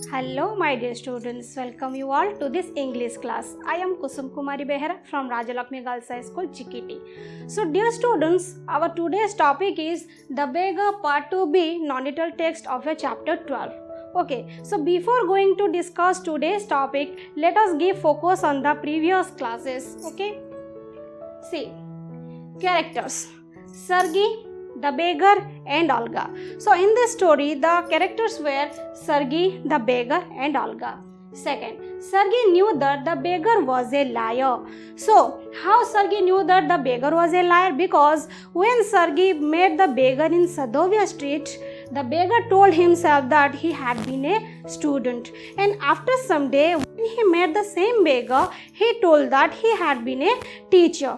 Hello my dear students, welcome you all to this English class. I am Kusum Kumari Behera from Rajalakshmi Girls High School, Chikiti. So dear students, our today's topic is the Beggar Part 2B non-detailed text of a chapter 12. Okay, so before going to discuss today's topic, let us give focus on the previous classes. Okay, see, characters. Sergey, the beggar and Olga. So in this story, the characters were Sergey, the beggar and Olga. Second, Sergey knew that the beggar was a liar. So how Sergey knew that the beggar was a liar? Because when Sergey met the beggar in Sadovia street, the beggar told himself that he had been a student. And after some day, when he met the same beggar, he told that he had been a teacher.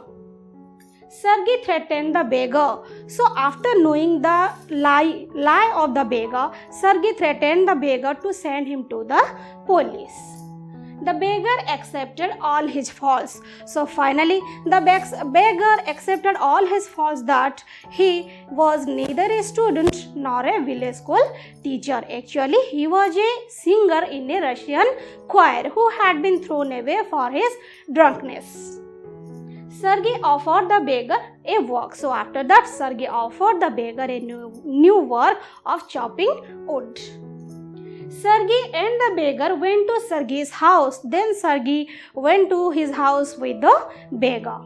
Sergey threatened the beggar. So after knowing the lie of the beggar, Sergey threatened the beggar to send him to the police. The beggar accepted all his faults. So finally, the beggar accepted all his faults, that he was neither a student nor a village school teacher. Actually, he was a singer in a Russian choir who had been thrown away for his drunkenness. Sergey offered the beggar a work. So after that, Sergey offered the beggar a new work of chopping wood. Sergey and the beggar went to Sergey's house. Then Sergey went to his house with the beggar.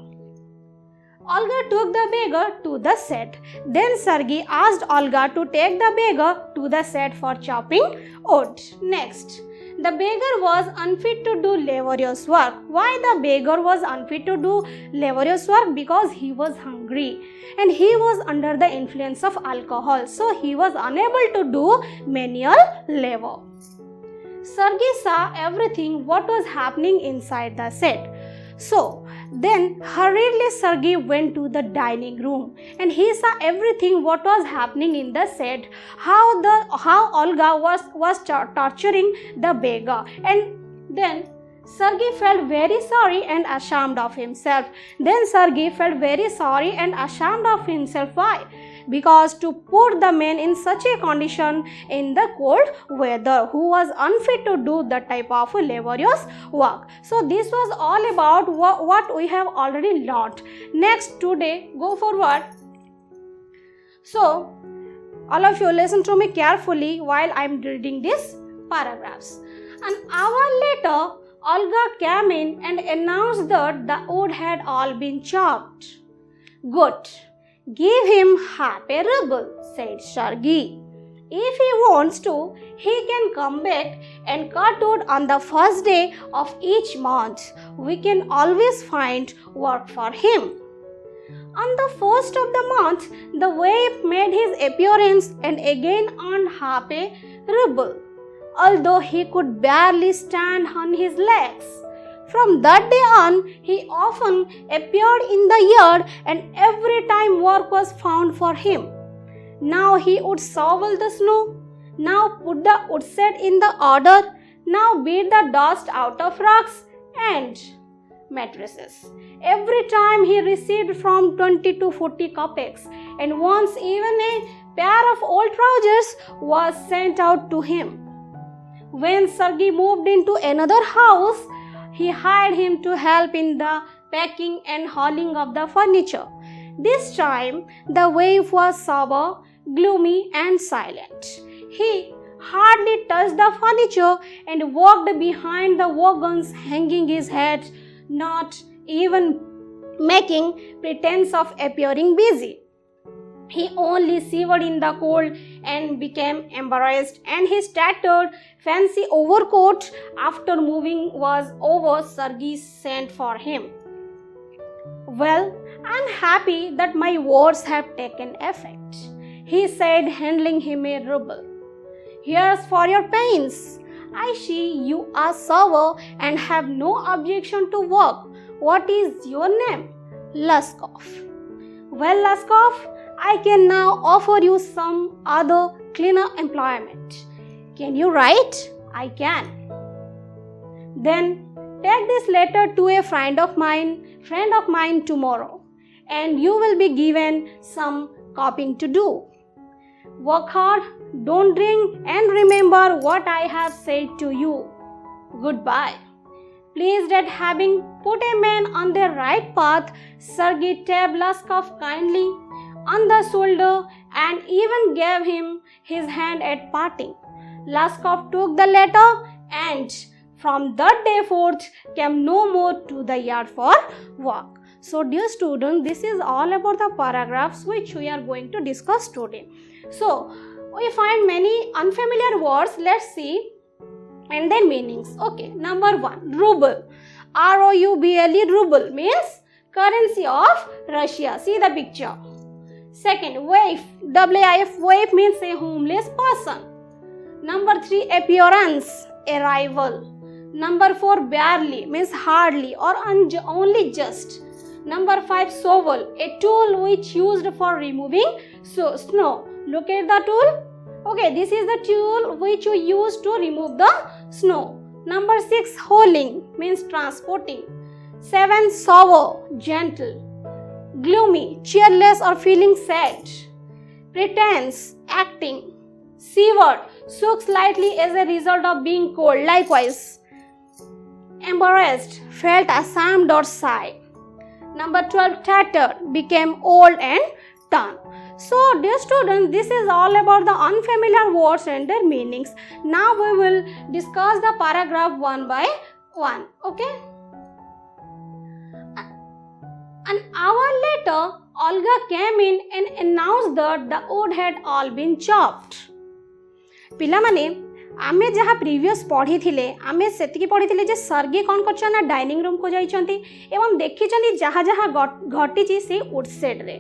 Olga took the beggar to the set. Then Sergey asked Olga to take the beggar to the set for chopping wood. Next, the beggar was unfit to do laborious work. Why the beggar was unfit to do laborious work? Because he was hungry and he was under the influence of alcohol. So he was unable to do manual labor. Sergey saw everything what was happening inside the set. So then hurriedly Sergey went to the dining room and he saw everything what was happening in the set, how Olga was torturing the beggar. And then Sergey felt very sorry and ashamed of himself. Why? Because to put the man in such a condition in the cold weather, who was unfit to do that type of laborious work. So this was all about what we have already learnt. Next, today, go forward. So all of you listen to me carefully while I am reading these paragraphs. An hour later, Olga came in and announced that the wood had all been chopped. Good. Give him half a ruble, said Sergey. If he wants to, he can come back and cut wood on the first day of each month. We can always find work for him. On the first of the month, the waif made his appearance and again earned half a ruble, although he could barely stand on his legs. From that day on, he often appeared in the yard and every time work was found for him. Now he would shovel the snow, now put the woodset in the order, now beat the dust out of rugs and mattresses. Every time he received from 20 to 40 kopecks, and once even a pair of old trousers was sent out to him. When Sergey moved into another house, he hired him to help in the packing and hauling of the furniture. This time, the waif was sober, gloomy and silent. He hardly touched the furniture and walked behind the wagons, hanging his head, not even making pretense of appearing busy. He only shivered in the cold and became embarrassed, and his tattered fancy overcoat, after moving was over, Sergey sent for him. Well, I am happy that my words have taken effect, he said, handing him a ruble. Here's for your pains. I see you are sober and have no objection to work. What is your name? Laskov. Well, Laskov, I can now offer you some other cleaner employment. Can you write? I can. Then take this letter to a friend of mine tomorrow, and you will be given some copying to do. Work hard Don't drink and remember what I have said to you. Goodbye. Pleased at having put a man on the right path, Sergei tapped Laskov kindly on the shoulder and even gave him his hand at parting. Laskov took the letter and from that day forth came no more to the yard for walk. So dear students, this is all about the paragraphs which we are going to discuss today. So we find many unfamiliar words. Let's see and their meanings. Okay, number 1, ruble. R-O-U-B-L-E, ruble means currency of Russia. See the picture. Second, waif. W-I-F, waif means a homeless person. Number 3, appearance, arrival. Number 4, barely means hardly or only just. Number 5, shovel, a tool which used for removing snow. Look at the tool. Okay, this is the tool which you use to remove the snow. Number 6, hauling means transporting. 7, sour, gentle. Gloomy, cheerless or feeling sad. Pretense, acting. Seaward, shook slightly as a result of being cold. Likewise, embarrassed, felt ashamed or sigh. Number 12, tattered, became old and torn. So dear students, this is all about the unfamiliar words and their meanings. Now we will discuss the paragraph one by one. Okay? An hour later, Olga came in and announced that the wood had all been chopped. पिलामाने आमे जहाँ previous पढ़ी थिले आमे सेतिकी पढ़ी थिले जे सर्गी कौन करछन ना dining room को जाइछंती एवं देखिछंती जहाँ जहाँ घटिछि से वुड सेड रे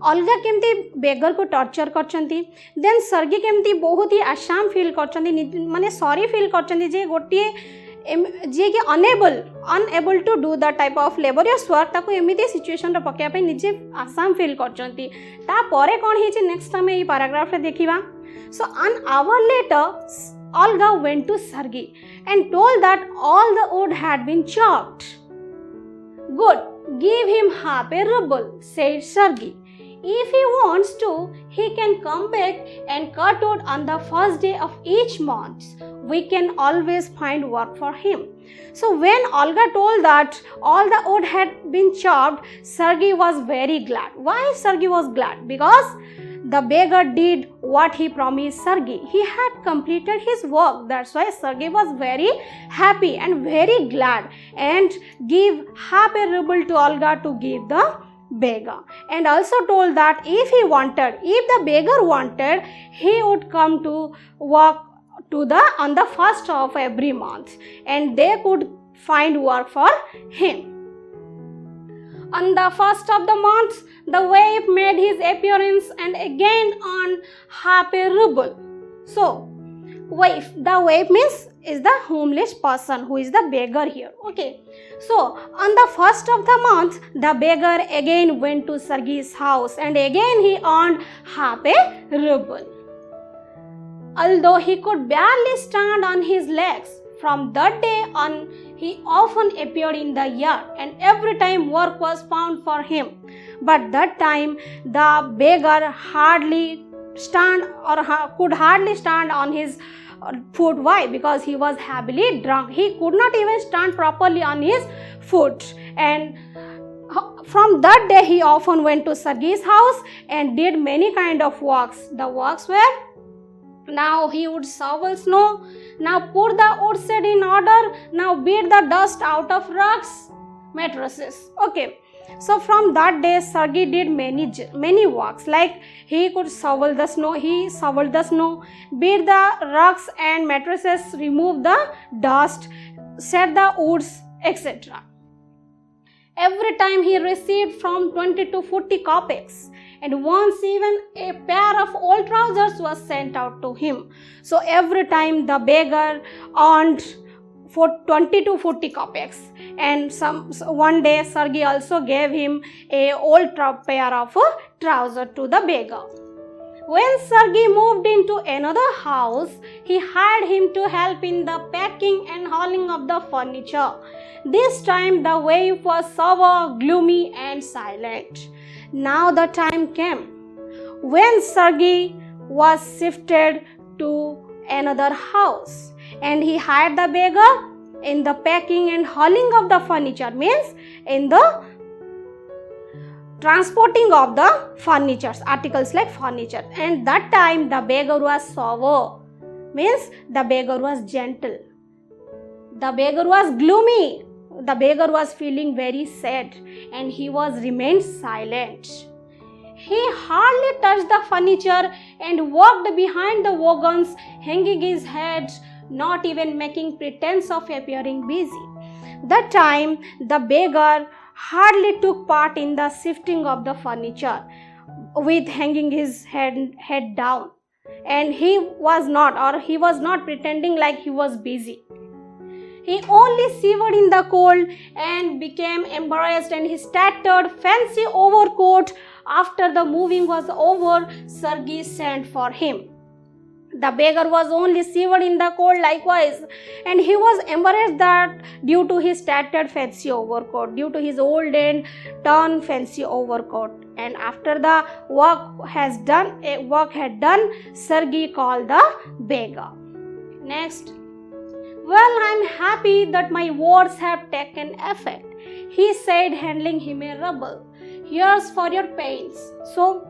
अलगा केमती बेगर को टॉर्चर करछंती देन सर्गी केमती बहुत ही आसाम फील करछंती माने सॉरी फील करछंती जे गोटिए जे कि unable to do the type of laborious work ताको एमिति सिचुएशन रे पकेया पे निजे आसाम फील करछंती ता परे कोन हिचे नेक्स्ट टाइम ए पैराग्राफ रे देखिबा. So an hour later, Olga went to Sergei and told that all the wood had been chopped. Good, give him half a ruble, said Sergei. If he wants to, he can come back and cut wood on the first day of each month. We can always find work for him. So when Olga told that all the wood had been chopped, Sergei was very glad. Why Sergei was glad? Because the beggar did what he promised Sergei. He had completed his work. That's why Sergei was very happy and very glad and give half a ruble to Olga to give the beggar. And also told that if the beggar wanted, he would come to work on the first of every month and they could find work for him. On the first of the month, the waif made his appearance and again earned half a ruble. So, the waif means is the homeless person who is the beggar here. Okay. So, on the first of the month, the beggar again went to Sergei's house and again he earned half a ruble. Although he could barely stand on his legs, from that day on, he often appeared in the yard and every time work was found for him. But that time the beggar could hardly stand on his foot. Why? Because he was heavily drunk. He could not even stand properly on his foot. And from that day he often went to Sergei's house and did many kind of works. The works were, now he would shovel snow, now put the wood shed in order, now beat the dust out of rugs, mattresses. Okay. So from that day Sergei did many works, like he could shovel the snow, beat the rugs and mattresses, remove the dust, set the woods, etc. Every time he received from 20 to 40 kopecks. And once even a pair of old trousers was sent out to him. So every time the beggar earned for 20 to 40 kopecks. And one day Sergei also gave him a old pair of trousers to the beggar. When Sergei moved into another house, he hired him to help in the packing and hauling of the furniture. This time the wife was sour, gloomy and silent. Now the time came when Sergei was shifted to another house, and he hired the beggar in the packing and hauling of the furniture, means in the transporting of the furniture, articles like furniture. And that time the beggar was sober, means the beggar was gentle. The beggar was gloomy. The beggar was feeling very sad, and he was remained silent. He hardly touched the furniture and walked behind the wagons, hanging his head, not even making pretense of appearing busy. That time the beggar hardly took part in the shifting of the furniture, with hanging his head down, and he was not pretending like he was busy. He only shivered in the cold and became embarrassed, and his tattered fancy overcoat, after the moving was over, Sergei sent for him. The beggar was only shivered in the cold likewise, and he was embarrassed that due to his tattered fancy overcoat, due to his old and torn fancy overcoat. And after the work had done, Sergei called the beggar. Next. Well, I'm happy that my words have taken effect, he said, handing him a ruble. Here's for your pains. So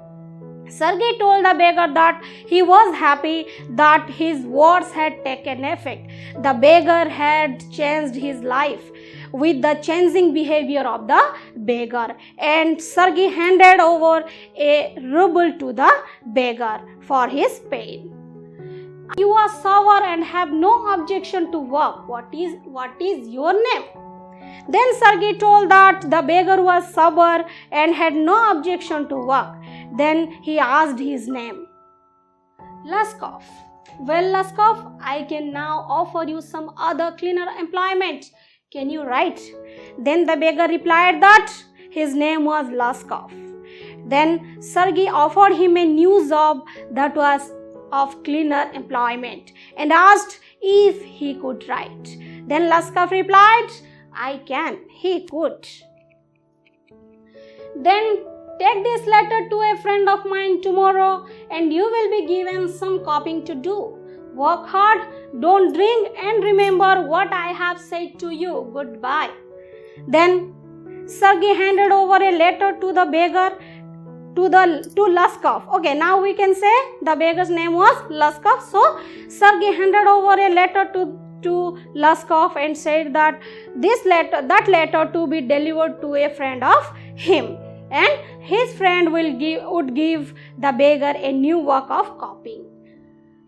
Sergei told the beggar that he was happy that his words had taken effect. The beggar had changed his life with the changing behavior of the beggar, and Sergei handed over a ruble to the beggar for his pain. You are sober and have no objection to work. What is your name? Then Sergei told that the beggar was sober and had no objection to work. Then he asked his name. Laskov. Well, Laskov, I can now offer you some other cleaner employment. Can you write? Then the beggar replied that his name was Laskov. Then Sergei offered him a new job that was of cleaner employment and asked if he could write. Then Laskov replied, I can. He could. Then take this letter to a friend of mine tomorrow, and you will be given some copying to do. Work hard, don't drink, and remember what I have said to you. Goodbye. Then Sergei handed over a letter to the beggar, to Laskov. Okay, now we can say the beggar's name was Laskov. So Sergei handed over a letter to Laskov and said that that letter to be delivered to a friend of him, and his friend would give the beggar a new work of copying,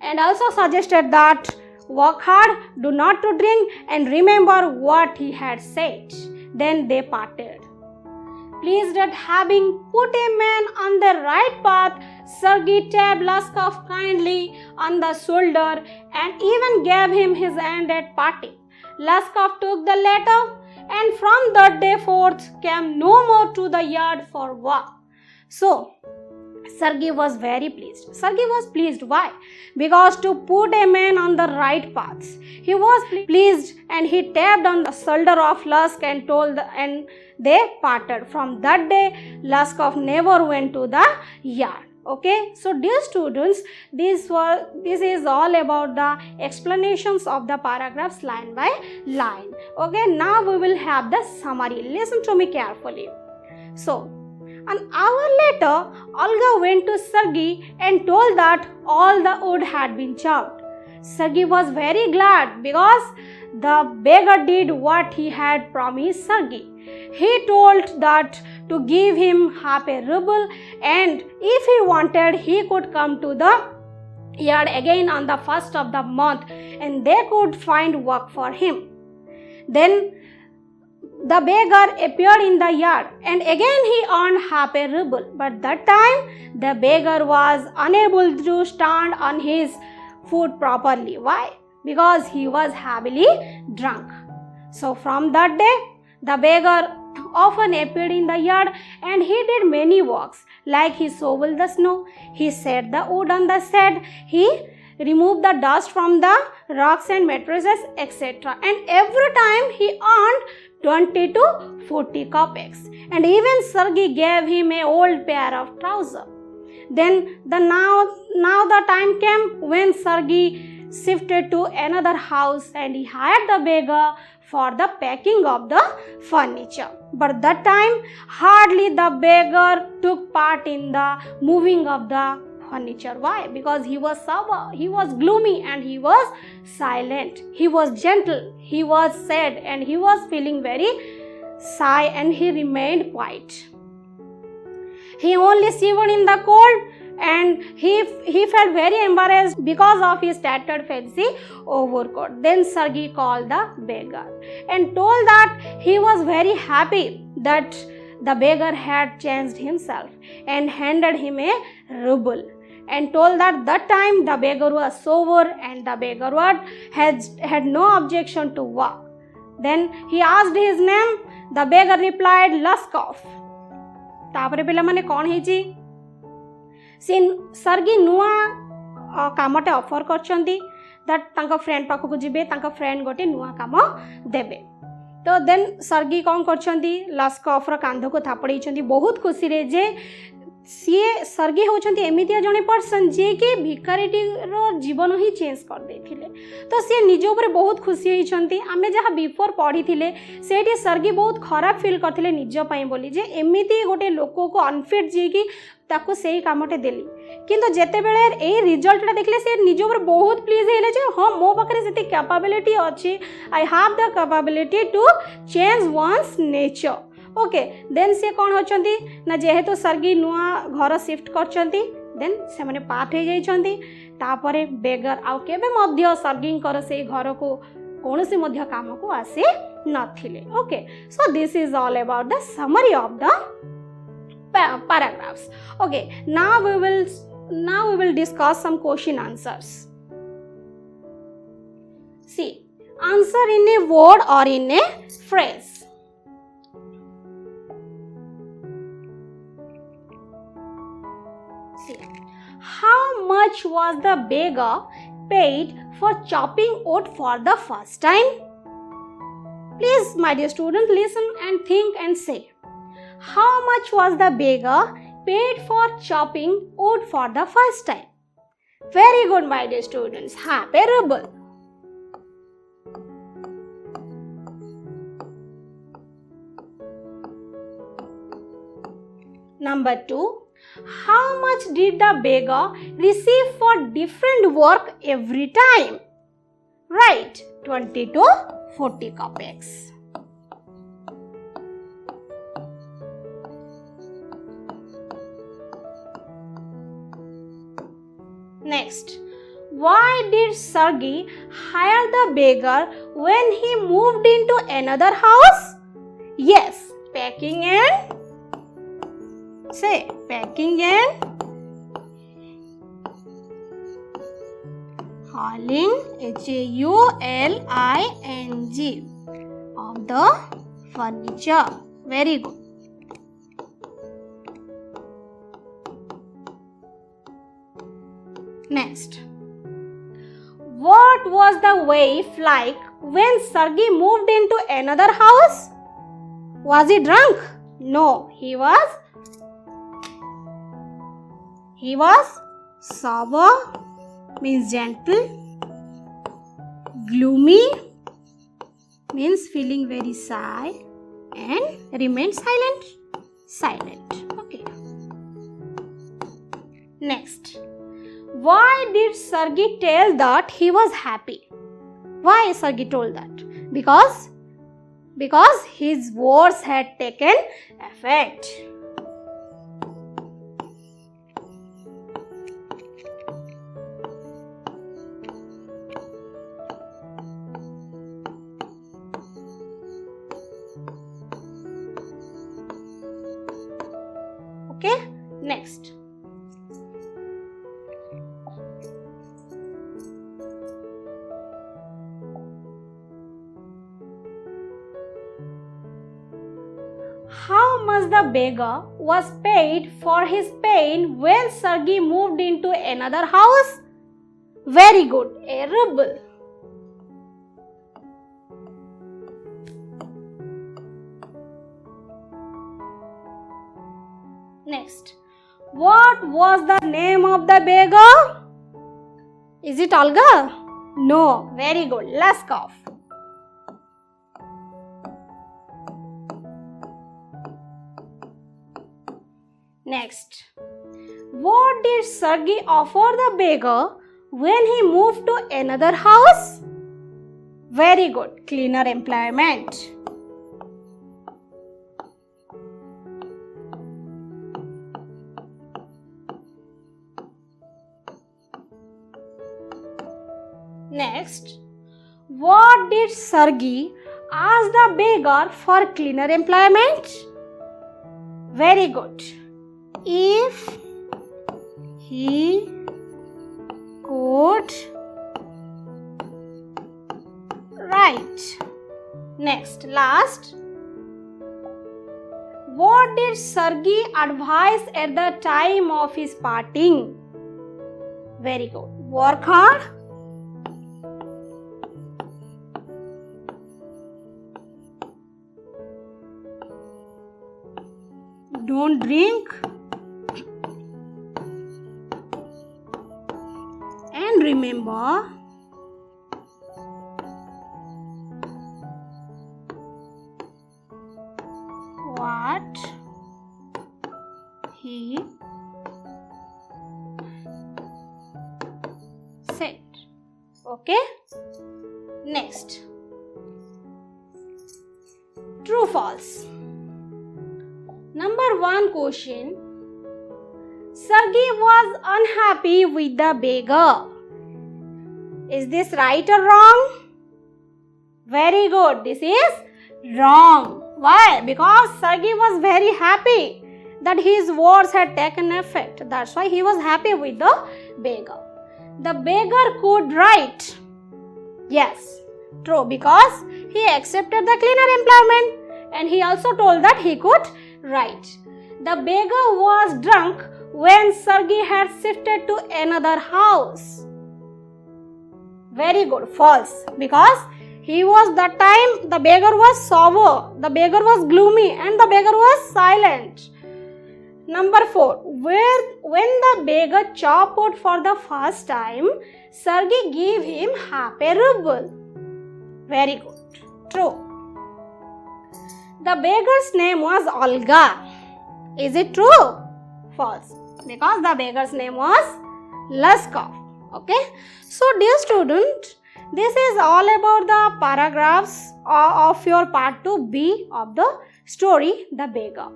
and also suggested that work hard, do not to drink, and remember what he had said. Then they parted. Pleased at having put a man on the right path, Sergei tapped Laskov kindly on the shoulder and even gave him his hand at parting. Laskov took the letter, and from that day forth came no more to the yard for work. So Sergei was very pleased. Sergei was pleased. Why? Because to put a man on the right paths. He was pleased, and he tapped on the shoulder of Lask and they parted. From that day, Laskov never went to the yard. Okay, so dear students, this is all about the explanations of the paragraphs line by line. Okay, now we will have the summary. Listen to me carefully. So, an hour later, Olga went to Sergei and told that all the wood had been chopped. Sergei was very glad because the beggar did what he had promised Sergei. He told that to give him half a ruble, and if he wanted, he could come to the yard again on the first of the month, and they could find work for him. Then the beggar appeared in the yard, and again he earned half a ruble. But that time the beggar was unable to stand on his foot properly. Why? Because he was heavily drunk. So from that day, the beggar often appeared in the yard, and he did many works, like he shoveled the snow, he set the wood on the shed, he removed the dust from the rocks and mattresses, etc. And every time he earned 20 to 40 kopecks. And even Sergei gave him an old pair of trousers. Then now the time came when Sergei shifted to another house and he hired the beggar for the packing of the furniture. But that time hardly the beggar took part in the moving of the furniture. Why? Because he was sober, he was gloomy, and he was silent. He was gentle, he was sad, and he was feeling very sigh, and he remained quiet. He only shivered in the cold, and he felt very embarrassed because of his tattered fancy overcoat. Then Sergei called the beggar and told that he was very happy that the beggar had changed himself, and handed him a ruble, and told that time the beggar was sober and the beggar had no objection to work. Then he asked his name. The beggar replied, Laskov. तापरे पिला माने कौन हेची से सर्गी नुआ Kamte offer करछंती that तांका friend पाखको जिबे तांका friend गोटे नुआ काम देबे तो देन सर्गी कौन करछंती लास्कॉफ रो कांध को थापड़ीछंती बहुत खुशी रे जे सीए सर्गी होचंती एमितिया जने पर्सन जे कि भिखारीटी रो जीवन ही चेंज कर देथिले तो सी निज ऊपर बहुत खुशी होइछंती आमे जहा बिफोर पढ़ी थिले सेठी सर्गी बहुत खराब फील करथिले निज पई बोली जे एमिति गोटे लोको को अनफिट जे कि ताको सेही कामटे देली किंतु जेते बेले ए रिजल्टटा देखले से निज ऊपर बहुत प्लीज हेले जे हां मो पाखरे सेती कैपेबिलिटी अछि I have the capability to change one's nature okay then से कौन होचंती ना जेहेतु सर्गी नुआ घर शिफ्ट करचंती देन से माने पाठ हे जाइछंती तापरे बेगर आ केबे मध्य सर्गिंकर से घर को कोनोसी मध्य काम को आसे नथिले okay so this is all about the summary of the paragraphs okay now we will discuss some question answers see answer in a word or in a phrase see how much was the beggar paid for chopping wood for the first time please my dear student listen and think and say how much was the beggar paid for chopping wood for the first time? Very good, my dear students. A ruble. Number 2. How much did the beggar receive for different work every time? Right, 20 to 40 kopecks. Next, why did Sergei hire the beggar when he moved into another house? Yes, packing and hauling HAULING of the furniture. Very good. Next, what was the wave like when Sergei moved into another house? Was he drunk? No, he was sober, means gentle, gloomy, means feeling very shy, and remained silent. Okay. Next, why did Sergei tell that he was happy? Why Sergei told that? Because his words had taken effect. Okay, next. How much the beggar was paid for his pain when Sergei moved into another house? Very good, a ruble. Next, What was the name of the beggar? Is it Olga? No. Very good. Laskov. Next. What did Sergey offer the beggar when he moved to another house? Very good. Cleaner employment. Next, what did Sergey ask the beggar for cleaner employment? Very good. If he could write. Next, last. What did Sergey advise at the time of his parting? Very good. Work hard. Don't drink. And remember, what he said. Okay? Next. True, false. Number 1 question. Sergey was unhappy with the beggar. Is this right or wrong? Very good. This is wrong. Why? Because Sergey was very happy that his words had taken effect. That's why he was happy with the beggar. The beggar could write. Yes, true, because he accepted the cleaner employment and he also told that he could write. The beggar was drunk when Sergey had shifted to another house. Very good. False. Because he was that time the beggar was sober, the beggar was gloomy and the beggar was silent. Number 4. When the beggar chopped for the first time, Sergey gave him half a ruble. Very good. True. The beggar's name was Olga. Is it true? False. Because the beggar's name was Laskov. Okay. So dear student, this is all about the paragraphs of your part 2B of the story The Beggar.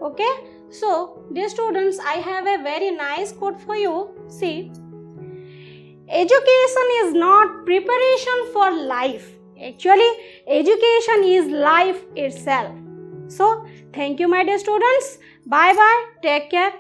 Okay. So dear students, I have a very nice quote for you. See, education is not preparation for life. Actually, education is life itself. So, thank you my dear students. Bye bye. Take care.